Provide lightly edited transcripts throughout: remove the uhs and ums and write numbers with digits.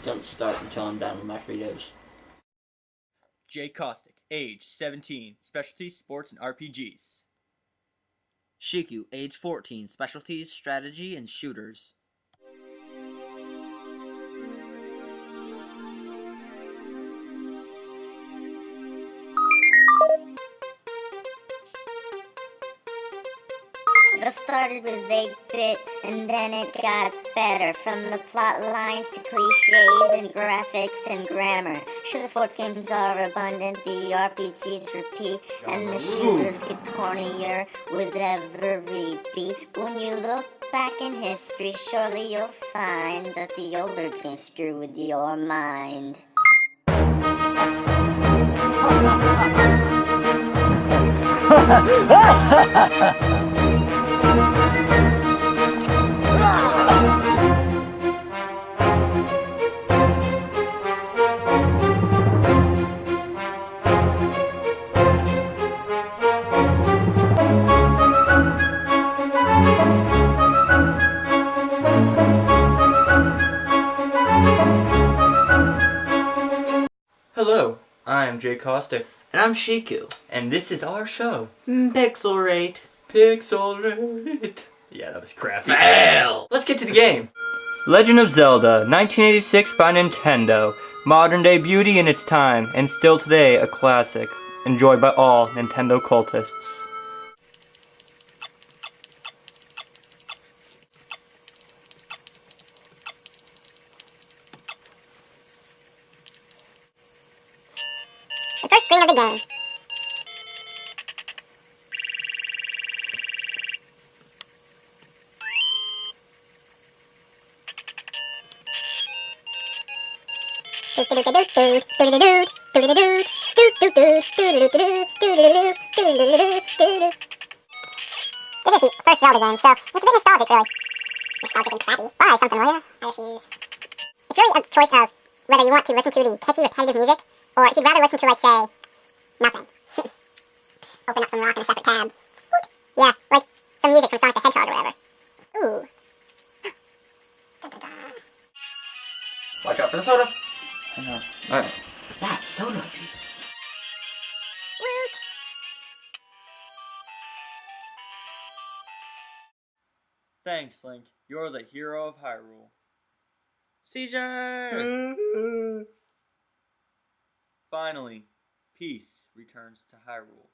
don't start until I'm done with my Fritos. Jay Caustic, age 17, specialties, sports, and RPGs. Shiku, age 14, specialties, strategy, and shooters. It all started with 8-bit, and then it got better. From the plot lines to cliches and graphics and grammar. Sure, the sports games are abundant, the RPGs repeat, and the shooters get cornier with every beat. But when you look back in history, surely you'll find that the older games screw with your mind. Hello, I'm Jay Caustic, And I'm Shiku. and this is our show. Pixel Rate. Pixel Rate. Yeah, that was crappy. Fail! Let's get to the game. Legend of Zelda, 1986 by Nintendo. Modern day beauty in its time, and still today a classic. Enjoyed by all Nintendo cultists. The first screen of the game. This is the first Zelda game, so it's a bit nostalgic, really. Nostalgic and crappy. Buy something, will ya? I refuse. It's really a choice of whether you want to listen to the catchy, repetitive music, or if you'd rather listen to, like, say, nothing. Open up some rock in a separate tab. Yeah, like some music from Sonic the Hedgehog or whatever. Ooh. Watch out for the soda. I know. Alright. That's soda abuse. Thanks, Link. You're the hero of Hyrule. Seizure! Finally, peace returns to Hyrule.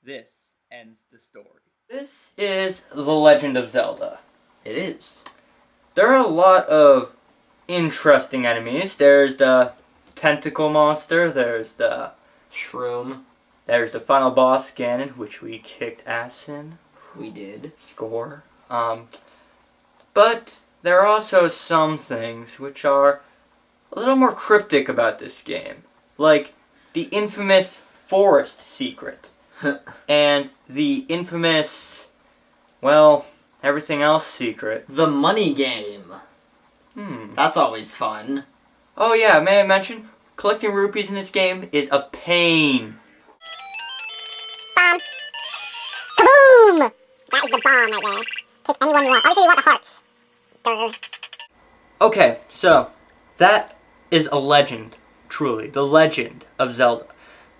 This ends the story. This is The Legend of Zelda. It is. There are a lot of interesting enemies. There's the tentacle monster, there's the Shroom. there's the final boss Ganon, which we kicked ass in. We did. Score. But there are also some things which are a little more cryptic about this game. Like the infamous forest secret. And the infamous, well, everything else secret. The money game. That's always fun. Oh yeah, may I mention, collecting rupees in this game is a pain. Bomb. Kaboom! That is the bomb right there. Pick any one you want. Obviously you want the hearts. Durr. Okay, so, that is a legend, truly. The Legend of Zelda.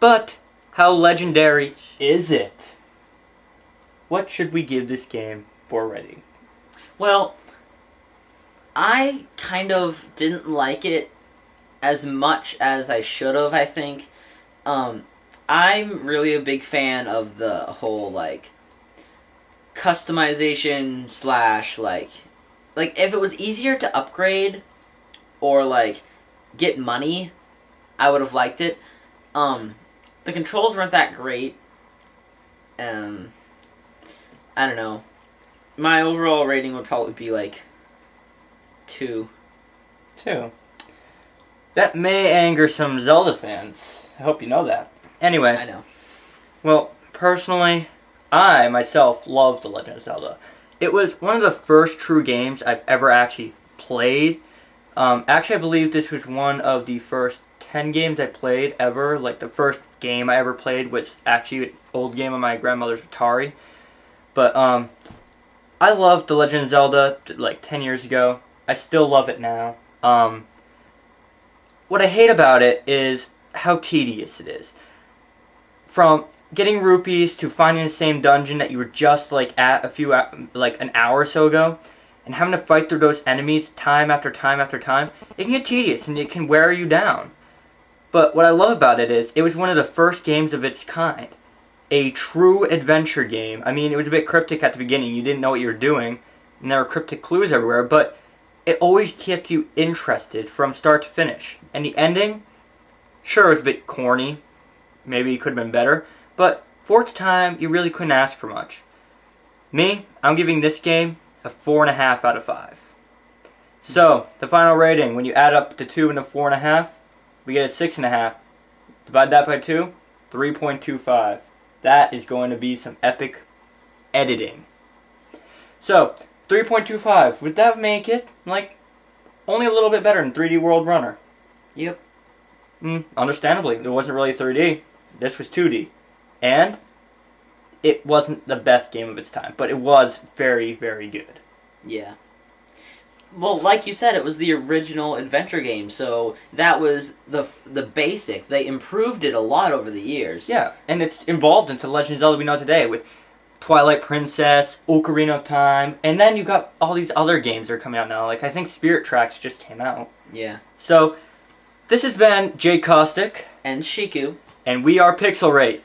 But, how legendary is it? What should we give this game for rating? Well, I kind of didn't like it as much as I should have, I think. I'm really a big fan of the whole, like, customization slash, like, if it was easier to upgrade or, like, get money, I would have liked it. The controls weren't that great. I don't know. My overall rating would probably be, like, 2. 2. That may anger some Zelda fans. I hope you know that. Anyway. I know. Well, personally, I myself loved The Legend of Zelda. It was one of the first true games I've ever actually played. Actually, I believe this was one of the first 10 games I played ever. Like, the first game I ever played was actually an old game on my grandmother's Atari. But, I loved The Legend of Zelda, like, 10 years ago. I still love it now. what I hate about it is how tedious it is. From getting rupees to finding the same dungeon that you were just like at an hour or so ago, and having to fight through those enemies time after time after time, it can get tedious and it can wear you down. But what I love about it is, it was one of the first games of its kind. A true adventure game. I mean, it was a bit cryptic at the beginning. You didn't know what you were doing, and there were cryptic clues everywhere, but it always kept you interested from start to finish. And the ending, sure, it was a bit corny. Maybe it could have been better, but for its time, you really couldn't ask for much. Me, I'm giving this game a 4.5 out of 5. So, the final rating, when you add up the 2 and the 4.5, we get a 6.5. Divide that by 2, 3.25. That is going to be some epic editing. So, 3.25, would that make it, like, only a little bit better than 3D World Runner? Yep. Understandably, it wasn't really 3D. This was 2D. And it wasn't the best game of its time, but it was very, very good. Yeah. Well, like you said, it was the original adventure game, so that was the basic. They improved it a lot over the years. Yeah, and it's evolved into Legend of Zelda we know today with Twilight Princess, Ocarina of Time, and then you got all these other games that are coming out now. Like, I think Spirit Tracks just came out. Yeah. So, this has been Jay Caustic. And Shiku. And we are Pixel Rate.